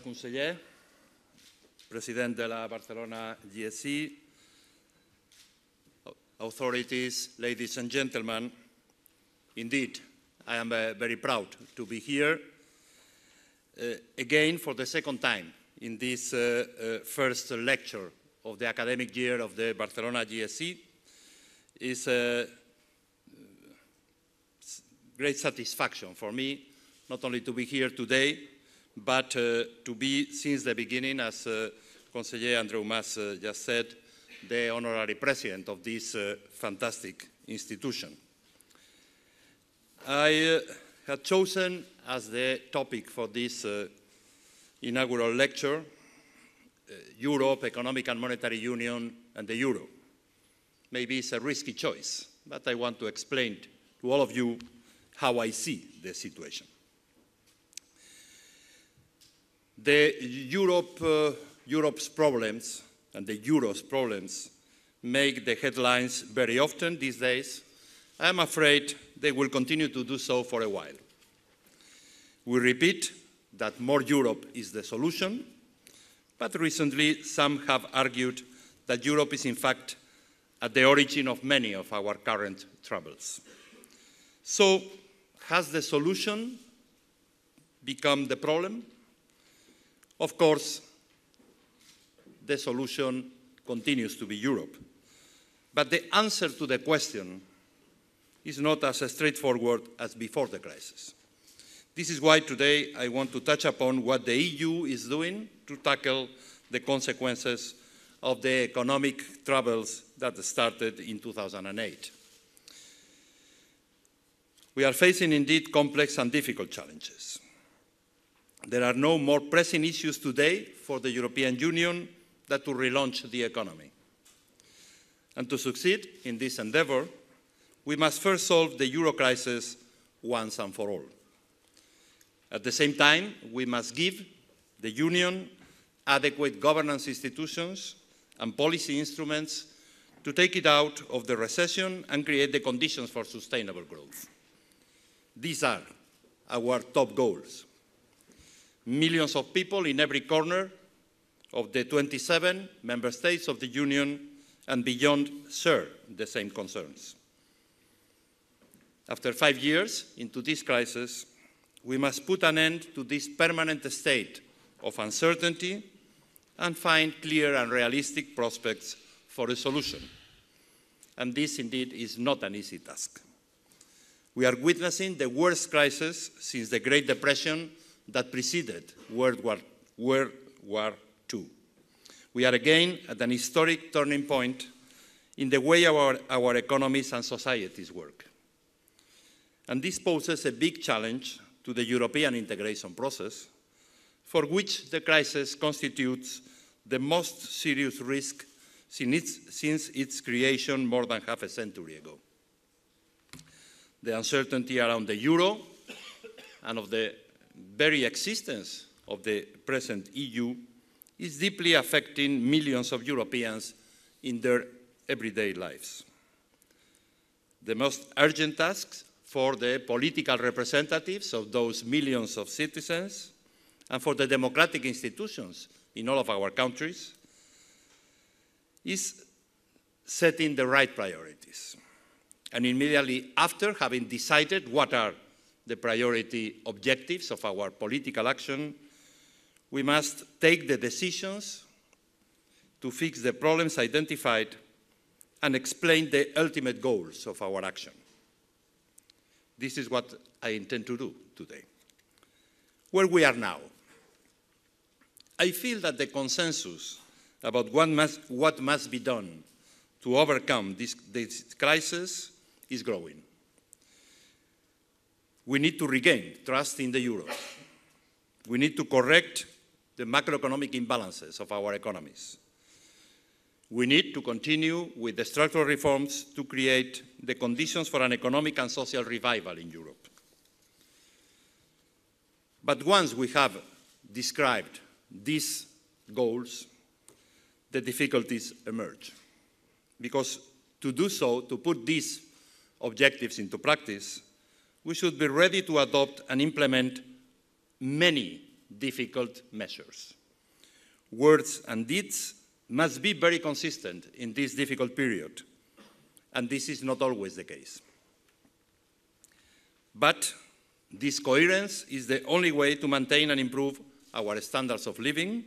conseller, president de la Barcelona GSE, authorities, ladies and gentlemen, indeed, I am very proud to be here again for the second time in this first lecture of the academic year of the Barcelona GSE. It's a great satisfaction for me not only to be here today, but to be, since the beginning, as Conseller Andreu Mas just said, the honorary president of this fantastic institution. I had chosen as the topic for this inaugural lecture Europe, Economic and Monetary Union, and the Euro. Maybe it's a risky choice, but I want to explain to all of you how I see the situation. Europe's problems and the Euro's problems make the headlines very often these days. I am afraid they will continue to do so for a while. We repeat that more Europe is the solution, but recently some have argued that Europe is in fact at the origin of many of our current troubles. So, has the solution become the problem? Of course, the solution continues to be Europe. But the answer to the question is not as straightforward as before the crisis. This is why today I want to touch upon what the EU is doing to tackle the consequences of the economic troubles that started in 2008. We are facing indeed complex and difficult challenges. There are no more pressing issues today for the European Union than to relaunch the economy. And to succeed in this endeavor, we must first solve the euro crisis once and for all. At the same time, we must give the Union adequate governance institutions and policy instruments to take it out of the recession and create the conditions for sustainable growth. These are our top goals. Millions of people in every corner of the 27 member states of the Union and beyond share the same concerns. After 5 years into this crisis, we must put an end to this permanent state of uncertainty and find clear and realistic prospects for a solution. And this indeed is not an easy task. We are witnessing the worst crisis since the Great Depression that preceded World War II. We are again at an historic turning point in the way our economies and societies work. And this poses a big challenge to the European integration process, for which the crisis constitutes the most serious risk since its creation more than half a century ago. The uncertainty around the euro and of the very existence of the present EU is deeply affecting millions of Europeans in their everyday lives. The most urgent tasks for the political representatives of those millions of citizens and for the democratic institutions in all of our countries is setting the right priorities. And immediately after having decided what are the priority objectives of our political action, we must take the decisions to fix the problems identified and explain the ultimate goals of our action. This is what I intend to do today. Where we are now, I feel that the consensus about what must be done to overcome this crisis is growing. We need to regain trust in the euro. We need to correct the macroeconomic imbalances of our economies. We need to continue with the structural reforms to create the conditions for an economic and social revival in Europe. But once we have described these goals, the difficulties emerge. Because to do so, to put these objectives into practice, we should be ready to adopt and implement many difficult measures. Words and deeds must be very consistent in this difficult period, and this is not always the case. But this coherence is the only way to maintain and improve our standards of living,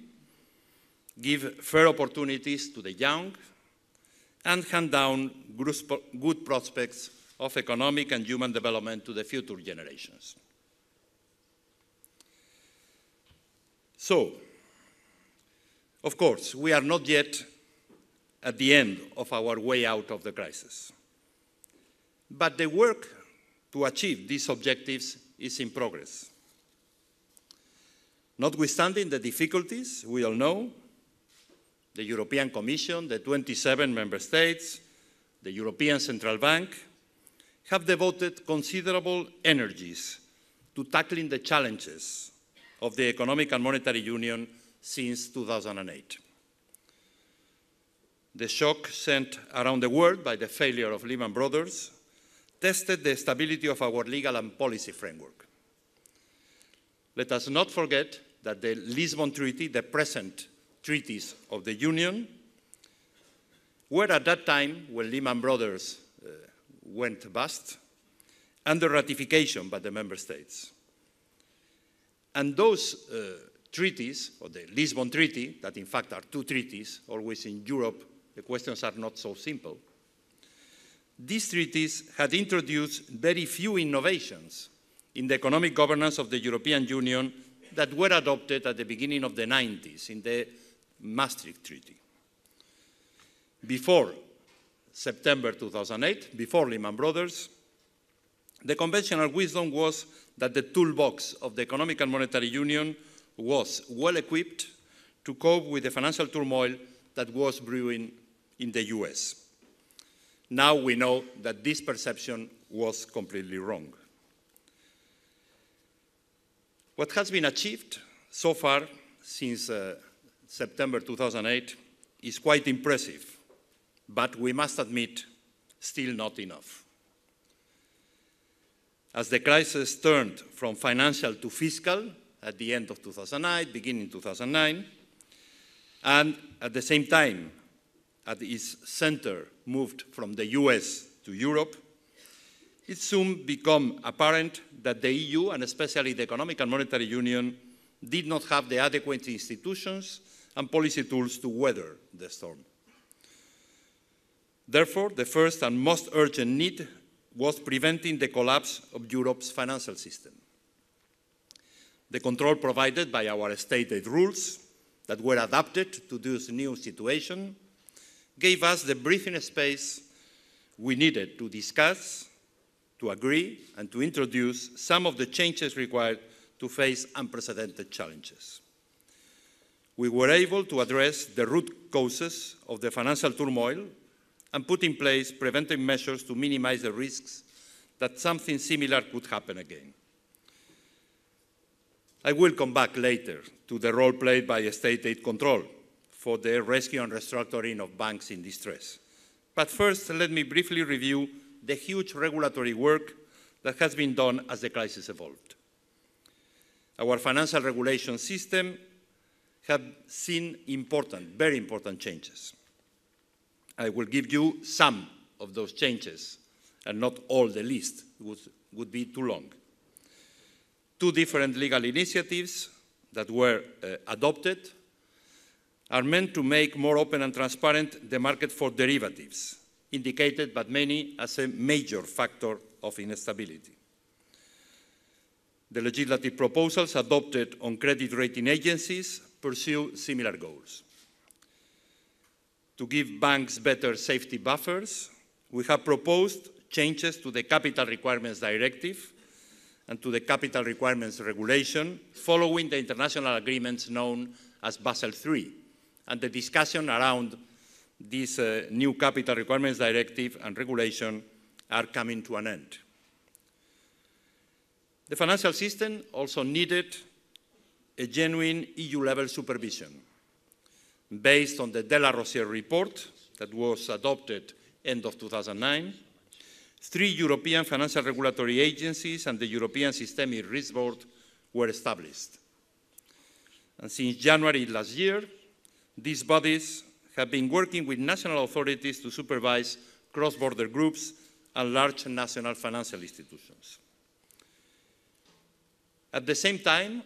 give fair opportunities to the young, and hand down good prospects of economic and human development to the future generations. So, of course, we are not yet at the end of our way out of the crisis. But the work to achieve these objectives is in progress. Notwithstanding the difficulties, we all know, the European Commission, the 27 member states, the European Central Bank have devoted considerable energies to tackling the challenges of the Economic and Monetary Union since 2008. The shock sent around the world by the failure of Lehman Brothers tested the stability of our legal and policy framework. Let us not forget that the Lisbon Treaty, the present treaties of the Union, were at that time, when Lehman Brothers went bust, under ratification by the member states. And those treaties, or the Lisbon Treaty, that in fact are two treaties, always in Europe the questions are not so simple, these treaties had introduced very few innovations in the economic governance of the European Union that were adopted at the beginning of the 90s in the Maastricht Treaty. Before September 2008, before Lehman Brothers, the conventional wisdom was that the toolbox of the Economic and Monetary Union was well equipped to cope with the financial turmoil that was brewing in the US. Now we know that this perception was completely wrong. What has been achieved so far since September 2008 is quite impressive, but we must admit, still not enough. As the crisis turned from financial to fiscal at the end of 2009, beginning 2009, and at the same time, at its center moved from the US to Europe, it soon became apparent that the EU, and especially the Economic and Monetary Union, did not have the adequate institutions and policy tools to weather the storm. Therefore, the first and most urgent need was preventing the collapse of Europe's financial system. The control provided by our state aid rules that were adapted to this new situation gave us the breathing space we needed to discuss, to agree, and to introduce some of the changes required to face unprecedented challenges. We were able to address the root causes of the financial turmoil and put in place preventive measures to minimize the risks that something similar could happen again. I will come back later to the role played by state aid control for the rescue and restructuring of banks in distress. But first, let me briefly review the huge regulatory work that has been done as the crisis evolved. Our financial regulation system has seen important, very important changes. I will give you some of those changes, and not all the list, would be too long. Two different legal initiatives that were adopted are meant to make more open and transparent the market for derivatives, indicated by many as a major factor of instability. The legislative proposals adopted on credit rating agencies pursue similar goals. To give banks better safety buffers, we have proposed changes to the Capital Requirements Directive and to the Capital Requirements Regulation, following the international agreements known as Basel III, and the discussion around this new Capital Requirements Directive and Regulation are coming to an end. The financial system also needed a genuine EU-level supervision. Based on the De La Rosière report that was adopted end of 2009, 3 European financial regulatory agencies and the European Systemic Risk Board were established. And since January last year, these bodies have been working with national authorities to supervise cross-border groups and large national financial institutions. At the same time,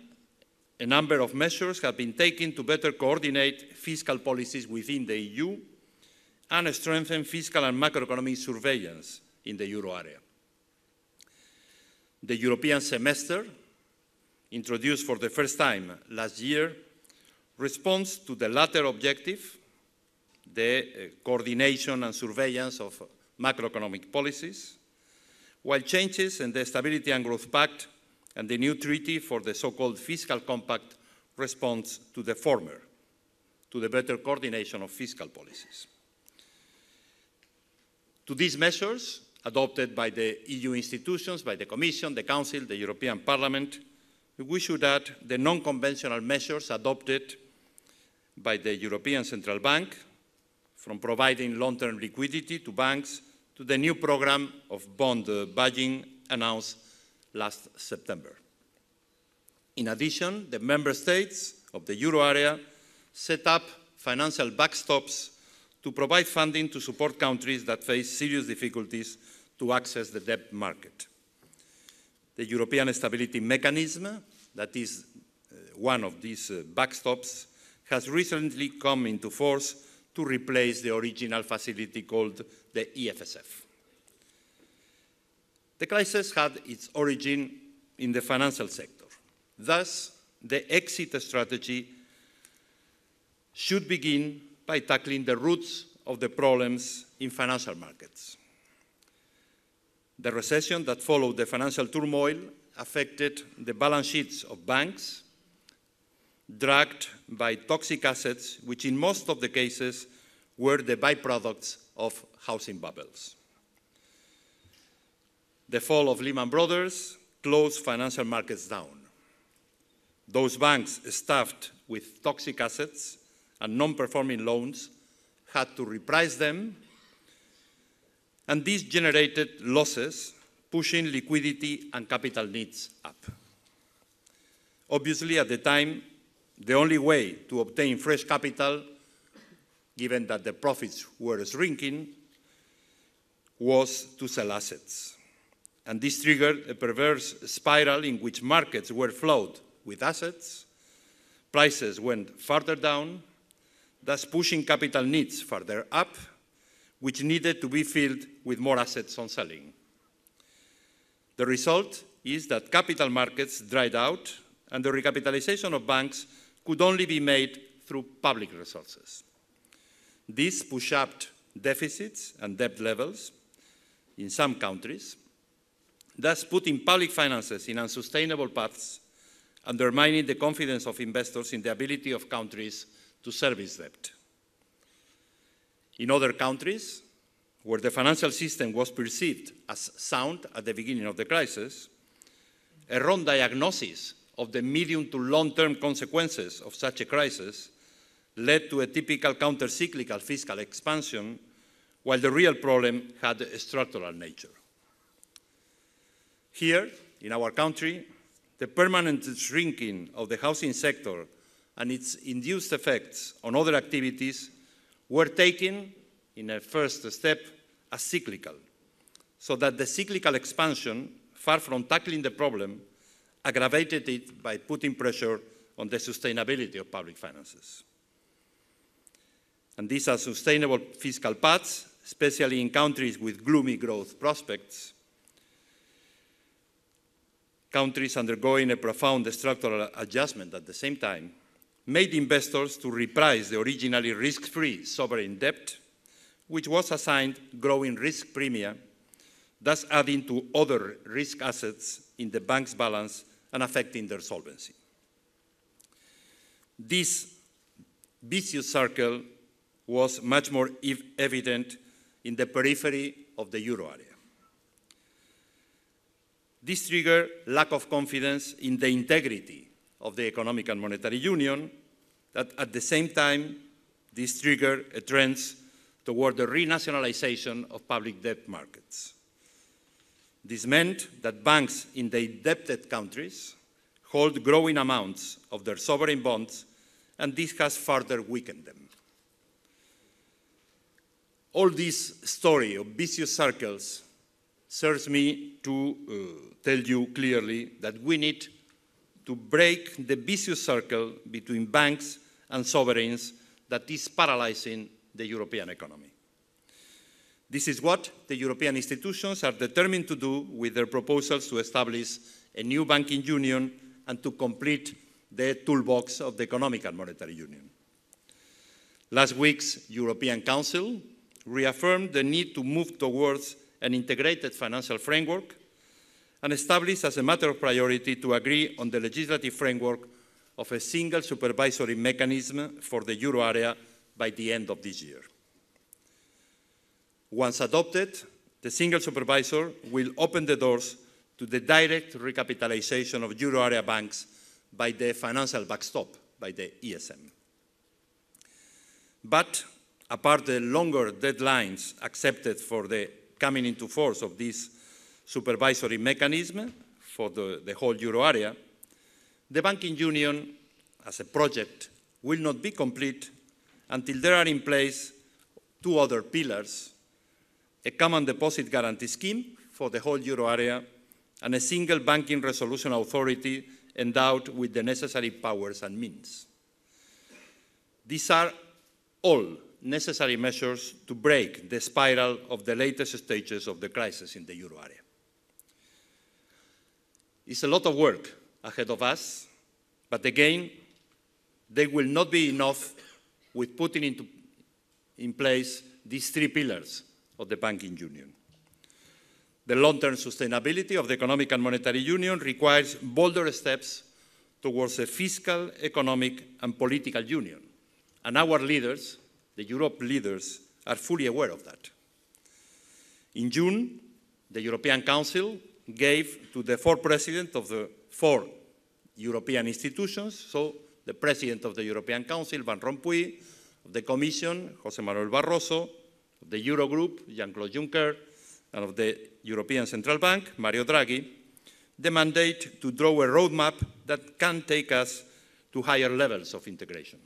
a number of measures have been taken to better coordinate fiscal policies within the EU and strengthen fiscal and macroeconomic surveillance in the euro area. The European semester, introduced for the first time last year, responds to the latter objective, the coordination and surveillance of macroeconomic policies, while changes in the Stability and Growth Pact and the new treaty for the so-called Fiscal Compact responds to the former, to the better coordination of fiscal policies. To these measures, adopted by the EU institutions, by the Commission, the Council, the European Parliament, we should add the non-conventional measures adopted by the European Central Bank, from providing long-term liquidity to banks to the new program of bond buying announced last September. In addition, the member states of the euro area set up financial backstops to provide funding to support countries that face serious difficulties to access the debt market. The European Stability Mechanism, that is one of these backstops, has recently come into force to replace the original facility called the EFSF. The crisis had its origin in the financial sector. Thus, the exit strategy should begin by tackling the roots of the problems in financial markets. The recession that followed the financial turmoil affected the balance sheets of banks, dragged by toxic assets, which in most of the cases were the byproducts of housing bubbles. The fall of Lehman Brothers closed financial markets down. Those banks stuffed with toxic assets and non-performing loans had to reprice them, and this generated losses, pushing liquidity and capital needs up. Obviously, at the time, the only way to obtain fresh capital, given that the profits were shrinking, was to sell assets. And this triggered a perverse spiral in which markets were flooded with assets, prices went further down, thus pushing capital needs further up, which needed to be filled with more assets on selling. The result is that capital markets dried out and the recapitalization of banks could only be made through public resources. This pushed up deficits and debt levels in some countries, thus putting public finances in unsustainable paths, undermining the confidence of investors in the ability of countries to service debt. In other countries, where the financial system was perceived as sound at the beginning of the crisis, a wrong diagnosis of the medium to long-term consequences of such a crisis led to a typical counter-cyclical fiscal expansion, while the real problem had a structural nature. Here, in our country, the permanent shrinking of the housing sector and its induced effects on other activities were taken in a first step as cyclical, so that the cyclical expansion, far from tackling the problem, aggravated it by putting pressure on the sustainability of public finances. And these unsustainable fiscal paths, especially in countries with gloomy growth prospects, countries undergoing a profound structural adjustment at the same time, made investors to reprice the originally risk-free sovereign debt, which was assigned growing risk premia, thus adding to other risk assets in the bank's balance and affecting their solvency. This vicious circle was much more evident in the periphery of the euro area. This triggered lack of confidence in the integrity of the economic and monetary union, that at the same time, this triggered a trend toward the renationalization of public debt markets. This meant that banks in the indebted countries hold growing amounts of their sovereign bonds, and this has further weakened them. All this story of vicious circles serves me to tell you clearly that we need to break the vicious circle between banks and sovereigns that is paralyzing the European economy. This is what the European institutions are determined to do with their proposals to establish a new banking union and to complete the toolbox of the economic and monetary union. Last week's European Council reaffirmed the need to move towards an integrated financial framework and established as a matter of priority to agree on the legislative framework of a single supervisory mechanism for the euro area by the end of this year. Once adopted, the single supervisor will open the doors to the direct recapitalization of euro area banks by the financial backstop, by the ESM. But apart the longer deadlines accepted for the coming into force of this supervisory mechanism for the whole euro area, the banking union as a project will not be complete until there are in place two other pillars: a common deposit guarantee scheme for the whole euro area and a single banking resolution authority endowed with the necessary powers and means. These are all necessary measures to break the spiral of the latest stages of the crisis in the euro area. It's a lot of work ahead of us, but again, they will not be enough with putting in place these three pillars of the banking union. The long-term sustainability of the economic and monetary union requires bolder steps towards a fiscal, economic, and political union, and our leaders, the Europe leaders, are fully aware of that. In June, the European Council gave to the four presidents of the four European institutions, so the President of the European Council, Van Rompuy, of the Commission, José Manuel Barroso, of the Euro Group, Jean-Claude Juncker, and of the European Central Bank, Mario Draghi, the mandate to draw a roadmap that can take us to higher levels of integration.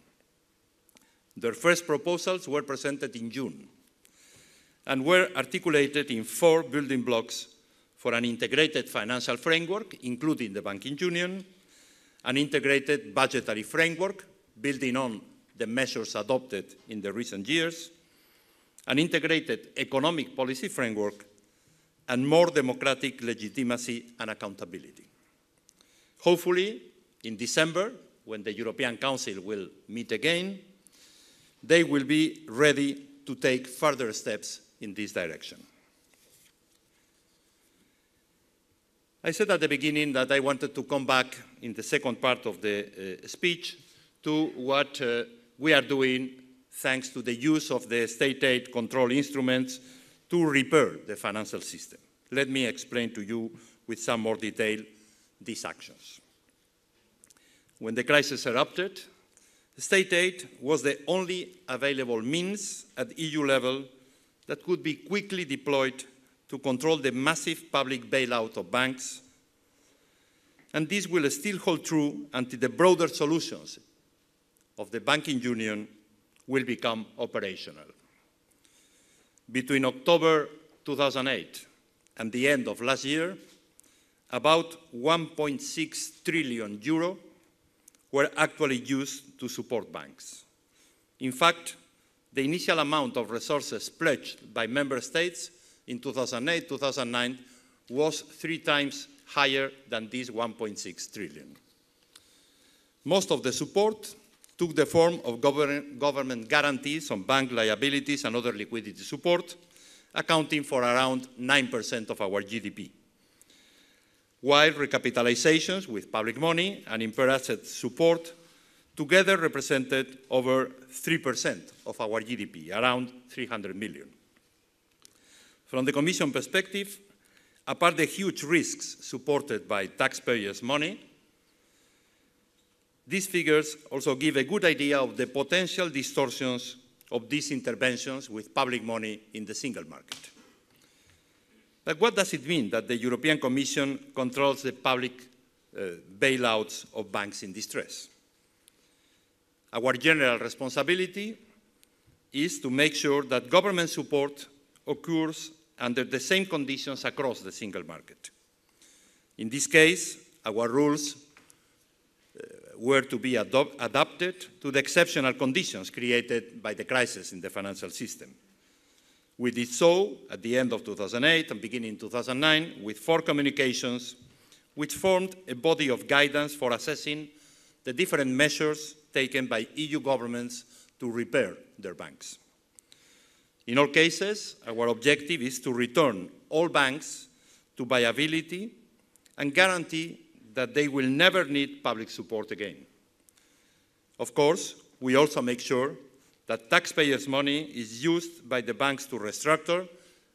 Their first proposals were presented in June and were articulated in four building blocks for an integrated financial framework, including the banking union, an integrated budgetary framework, building on the measures adopted in the recent years, an integrated economic policy framework, and more democratic legitimacy and accountability. Hopefully, in December, when the European Council will meet again, they will be ready to take further steps in this direction. I said at the beginning that I wanted to come back in the second part of the speech to what we are doing thanks to the use of the state aid control instruments to repair the financial system. Let me explain to you with some more detail these actions. When the crisis erupted, state aid was the only available means at EU level that could be quickly deployed to control the massive public bailout of banks, and this will still hold true until the broader solutions of the banking union will become operational. Between October 2008 and the end of last year, about 1.6 trillion euro were actually used to support banks. In fact, the initial amount of resources pledged by member states in 2008-2009 was 3 times higher than this 1.6 trillion. Most of the support took the form of government guarantees on bank liabilities and other liquidity support, accounting for around 9% of our GDP. While recapitalizations with public money and impaired asset support together represented over 3% of our GDP, around 300 million. From the Commission perspective, apart the huge risks supported by taxpayers' money, these figures also give a good idea of the potential distortions of these interventions with public money in the single market. But what does it mean that the European Commission controls the public bailouts of banks in distress. Our general responsibility is to make sure that government support occurs under the same conditions across the single market. In this case, our rules were to be adapted to the exceptional conditions created by the crisis in the financial system. We did so at the end of 2008 and beginning 2009 with 4 communications which formed a body of guidance for assessing the different measures taken by EU governments to repair their banks. In all cases, our objective is to return all banks to viability and guarantee that they will never need public support again. Of course, we also make sure that taxpayers' money is used by the banks to restructure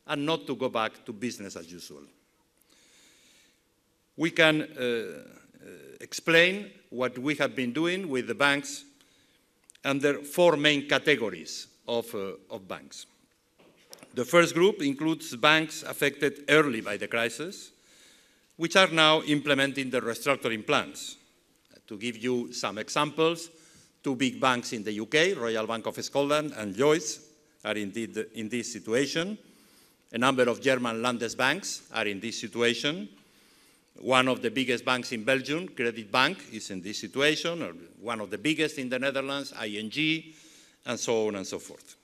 and not to go back to business as usual. We can explain what we have been doing with the banks under 4 main categories of banks. The first group includes banks affected early by the crisis, which are now implementing the restructuring plans. To give you some examples, 2 big banks in the UK, Royal Bank of Scotland and Lloyds, are indeed in this situation. A number of German Landesbanks are in this situation. One of the biggest banks in Belgium, Credit Bank, is in this situation, or one of the biggest in the Netherlands, ING, and so on and so forth.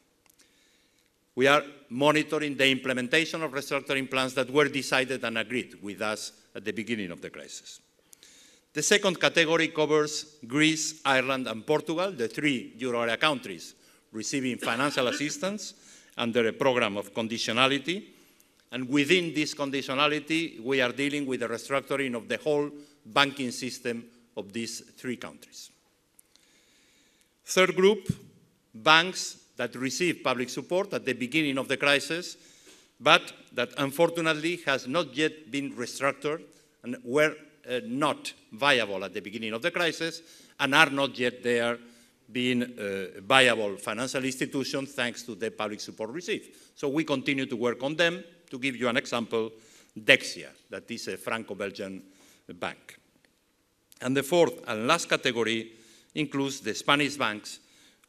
We are monitoring the implementation of restructuring plans that were decided and agreed with us at the beginning of the crisis. The second category covers Greece, Ireland, and Portugal, the 3 euro area countries receiving financial assistance under a program of conditionality. And within this conditionality, we are dealing with the restructuring of the whole banking system of these 3 countries. Third group, banks that received public support at the beginning of the crisis, but that unfortunately has not yet been restructured and were not viable at the beginning of the crisis and are not yet there being viable financial institutions thanks to the public support received. So we continue to work on them. To give you an example, Dexia, that is a Franco-Belgian bank. And the fourth and last category includes the Spanish banks,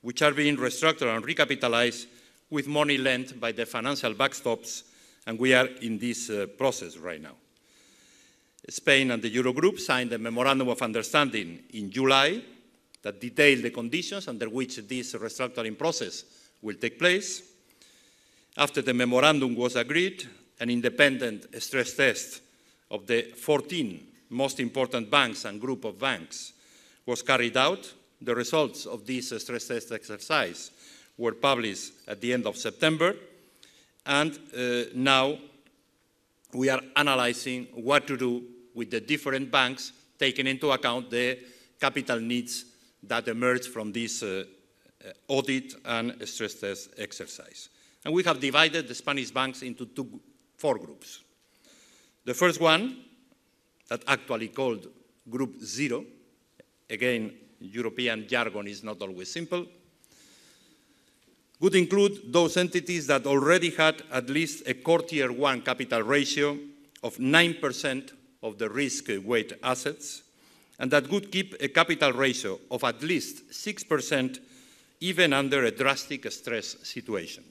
which are being restructured and recapitalized with money lent by the financial backstops, and we are in this process right now. Spain and the Eurogroup signed a memorandum of understanding in July that detailed the conditions under which this restructuring process will take place. After the memorandum was agreed, an independent stress test of the 14 most important banks and group of banks was carried out. The results of this stress test exercise were published at the end of September, and now we are analyzing what to do with the different banks, taking into account the capital needs that emerge from this audit and stress test exercise. And we have divided the Spanish banks into 4 groups. The first one, that actually called Group 0, again, European jargon is not always simple, would include those entities that already had at least a core Tier 1 capital ratio of 9% of the risk-weighted assets, and that would keep a capital ratio of at least 6% even under a drastic stress situation.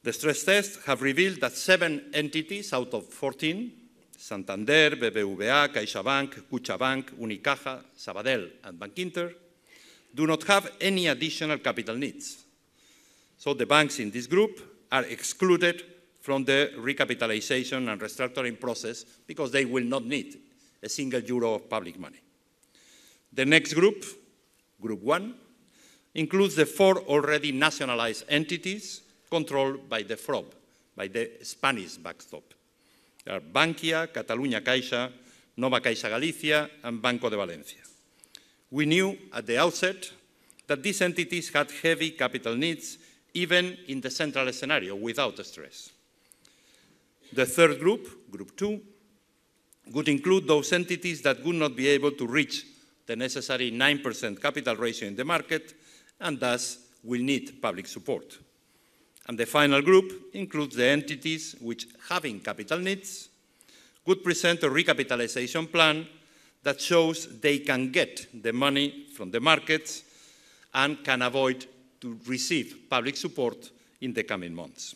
The stress tests have revealed that 7 entities out of 14, Santander, BBVA, CaixaBank, Kutxabank, Unicaja, Sabadell, and Bankinter, do not have any additional capital needs. So the banks in this group are excluded from the recapitalization and restructuring process because they will not need a single euro of public money. The next group, Group 1, includes the 4 already nationalized entities controlled by the FROB, by the Spanish backstop. They are Bankia, Catalunya Caixa, Nova Caixa Galicia, and Banco de Valencia. We knew at the outset that these entities had heavy capital needs, even in the central scenario, without stress. The third group, Group 2, would include those entities that would not be able to reach the necessary 9% capital ratio in the market, and thus will need public support. And the final group includes the entities which, having capital needs, would present a recapitalization plan that shows they can get the money from the markets and can avoid to receive public support in the coming months.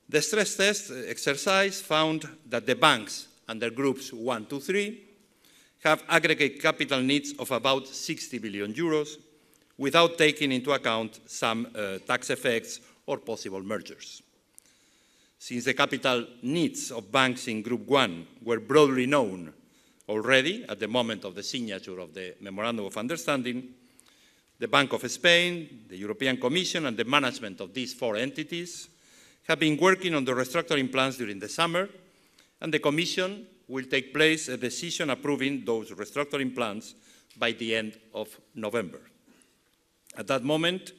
The stress test exercise found that the banks under groups 1 to 3 have aggregate capital needs of about 60 billion euros without taking into account some tax effects or possible mergers. Since the capital needs of banks in Group 1 were broadly known already at the moment of the signature of the Memorandum of Understanding, the Bank of Spain, the European Commission, and the management of these 4 entities have been working on the restructuring plans during the summer, and the Commission will take place a decision approving those restructuring plans by the end of November. At that moment,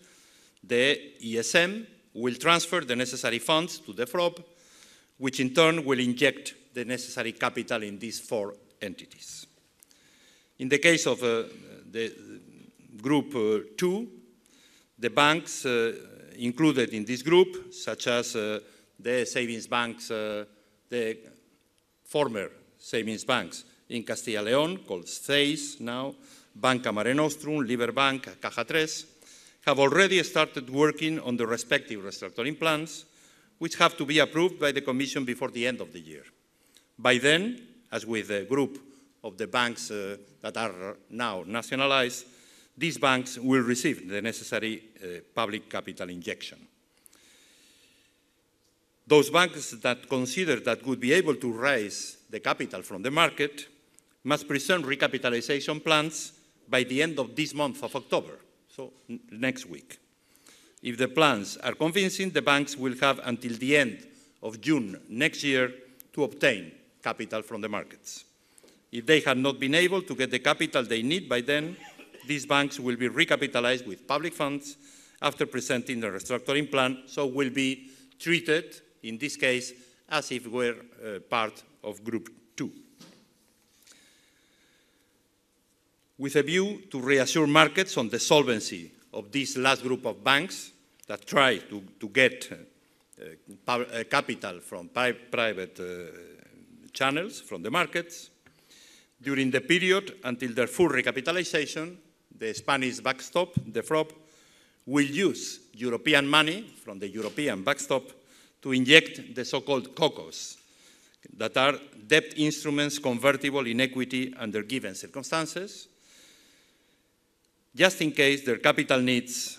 the ESM will transfer the necessary funds to the FROB, which in turn will inject the necessary capital in these 4 entities. In the case of the Group 2, the banks included in this group, such as the savings banks, the former savings banks in Castilla y León, called CEIS now, Banca Mare Nostrum, Liberbank, Caja Tres, have already started working on the respective restructuring plans, which have to be approved by the Commission before the end of the year. By then, as with the group of the banks that are now nationalized, these banks will receive the necessary public capital injection. Those banks that consider that would be able to raise the capital from the market must present recapitalization plans by the end of this month of October, so next week. If the plans are convincing, the banks will have until the end of June next year to obtain capital from the markets. If they have not been able to get the capital they need by then, these banks will be recapitalized with public funds after presenting the restructuring plan, so will be treated, in this case, as if were part of Group 2. With a view to reassure markets on the solvency of this last group of banks that try to get capital from private channels, from the markets, during the period until their full recapitalization, the Spanish backstop, the FROB, will use European money from the European backstop to inject the so-called COCOs, that are debt instruments convertible in equity under given circumstances, just in case their capital needs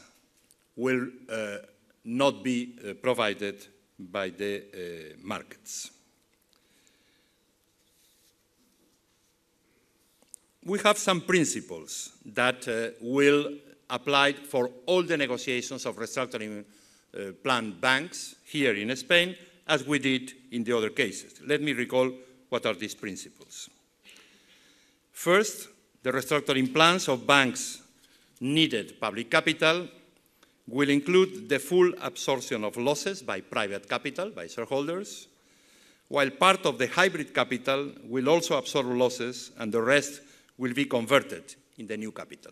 will not be provided by the markets. We have some principles that will apply for all the negotiations of restructuring plan banks here in Spain, as we did in the other cases. Let me recall what are these principles. First, the restructuring plans of banks needed public capital will include the full absorption of losses by private capital, by shareholders, while part of the hybrid capital will also absorb losses and the rest will be converted in the new capital.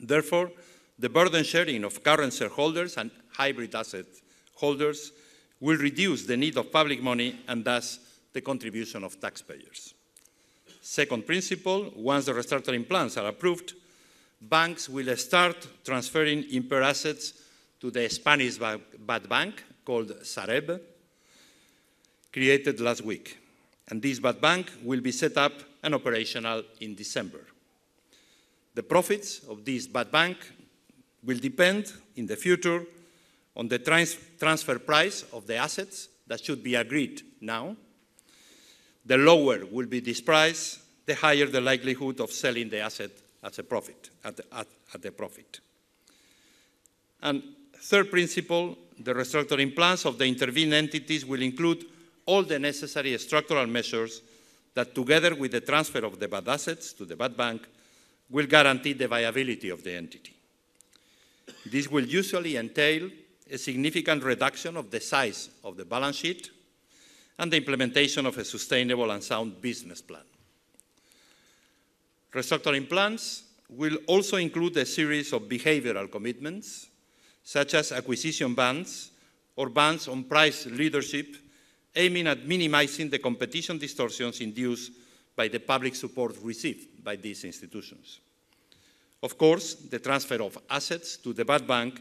Therefore, the burden sharing of current shareholders and hybrid asset holders will reduce the need of public money and thus the contribution of taxpayers. Second principle, once the restructuring plans are approved, banks will start transferring impaired assets to the Spanish bad bank called Sareb, created last week. And this bad bank will be set up and operational in December. The profits of this bad bank will depend in the future on the transfer price of the assets that should be agreed now. The lower will be this price, the higher the likelihood of selling the asset at a profit, at a profit. And third principle, the restructuring plans of the intervened entities will include all the necessary structural measures that, together with the transfer of the bad assets to the bad bank, will guarantee the viability of the entity. This will usually entail a significant reduction of the size of the balance sheet and the implementation of a sustainable and sound business plan. Restructuring plans will also include a series of behavioral commitments, such as acquisition bans or bans on price leadership aiming at minimizing the competition distortions induced by the public support received by these institutions. Of course, the transfer of assets to the bad bank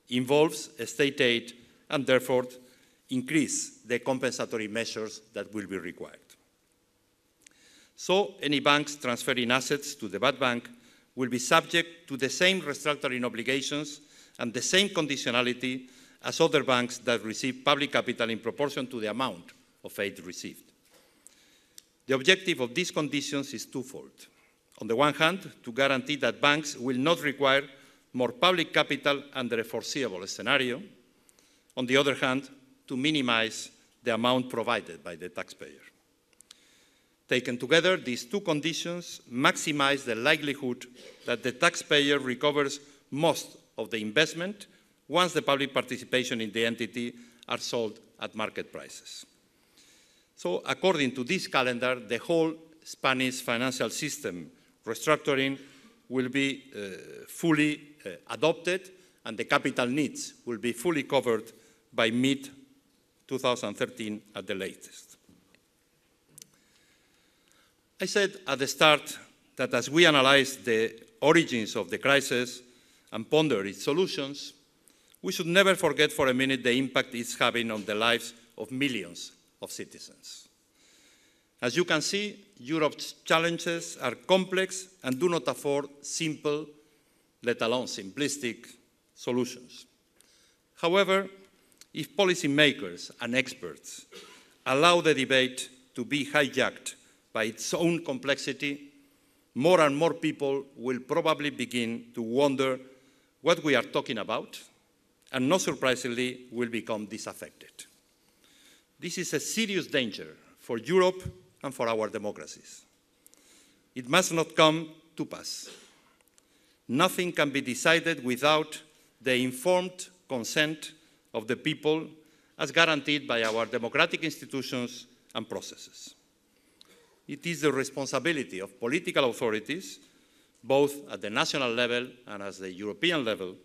involves state aid and therefore increase the compensatory measures that will be required. So any banks transferring assets to the bad bank will be subject to the same restructuring obligations and the same conditionality as other banks that receive public capital in proportion to the amount of aid received. The objective of these conditions is twofold. On the one hand, to guarantee that banks will not require more public capital under a foreseeable scenario. On the other hand, to minimize the amount provided by the taxpayer. Taken together, these two conditions maximize the likelihood that the taxpayer recovers most of the investment once the public participation in the entity are sold at market prices. So, according to this calendar, the whole Spanish financial system restructuring will be fully adopted, and the capital needs will be fully covered by mid-2013 at the latest. I said at the start that as we analyze the origins of the crisis and ponder its solutions, we should never forget for a minute the impact it's having on the lives of millions of citizens. As you can see, Europe's challenges are complex and do not afford simple, let alone simplistic, solutions. However, if policymakers and experts allow the debate to be hijacked by its own complexity, more and more people will probably begin to wonder what we are talking about, and not surprisingly, will become disaffected. This is a serious danger for Europe and for our democracies. It must not come to pass. Nothing can be decided without the informed consent of the people as guaranteed by our democratic institutions and processes. It is the responsibility of political authorities, both at the national level and at the European level,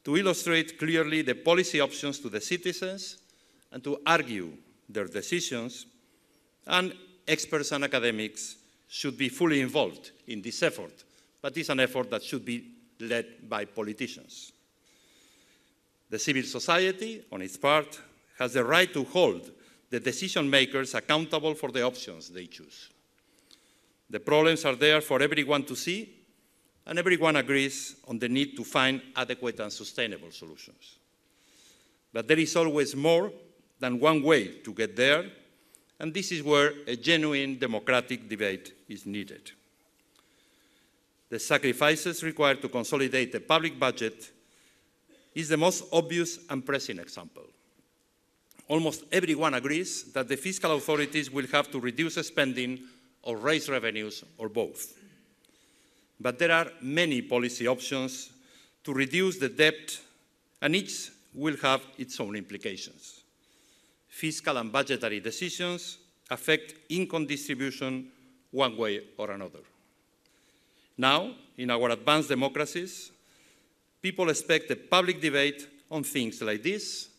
to illustrate clearly the policy options to the citizens and to argue their decisions, and experts and academics should be fully involved in this effort, but it's an effort that should be led by politicians. The civil society, on its part, has the right to hold the decision makers accountable for the options they choose. The problems are there for everyone to see, and everyone agrees on the need to find adequate and sustainable solutions. But there is always more than one way to get there, and this is where a genuine democratic debate is needed. The sacrifices required to consolidate the public budget is the most obvious and pressing example. Almost everyone agrees that the fiscal authorities will have to reduce spending or raise revenues or both. But there are many policy options to reduce the debt, and each will have its own implications. Fiscal and budgetary decisions affect income distribution one way or another. Now, in our advanced democracies, people expect a public debate on things like this,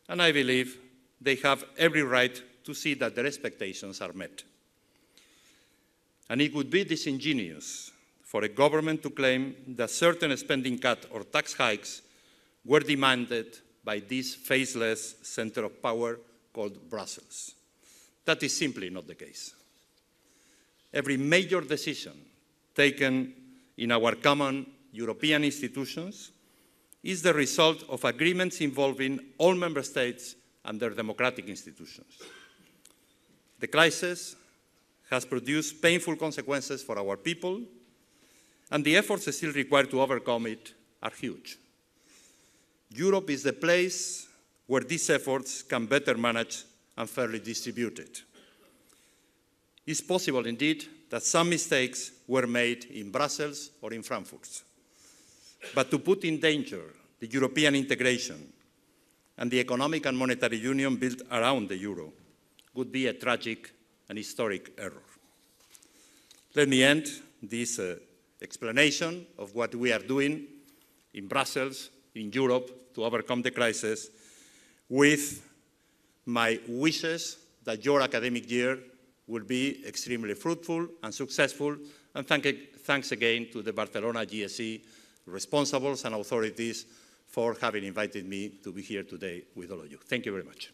and I believe they have every right to see that their expectations are met. And it would be disingenuous for a government to claim that certain spending cuts or tax hikes were demanded by this faceless center of power called Brussels. That is simply not the case. Every major decision taken in our common European institutions is the result of agreements involving all member states and their democratic institutions. The crisis has produced painful consequences for our people, and the efforts still required to overcome it are huge. Europe is the place where these efforts can better manage and fairly distributed. It's possible, indeed, that some mistakes were made in Brussels or in Frankfurt. But to put in danger the European integration and the economic and monetary union built around the euro would be a tragic and historic error. Let me end this explanation of what we are doing in Brussels, in Europe, to overcome the crisis with my wishes that your academic year will be extremely fruitful and successful, and thanks again to the Barcelona GSE responsibles and authorities for having invited me to be here today with all of you. Thank you very much.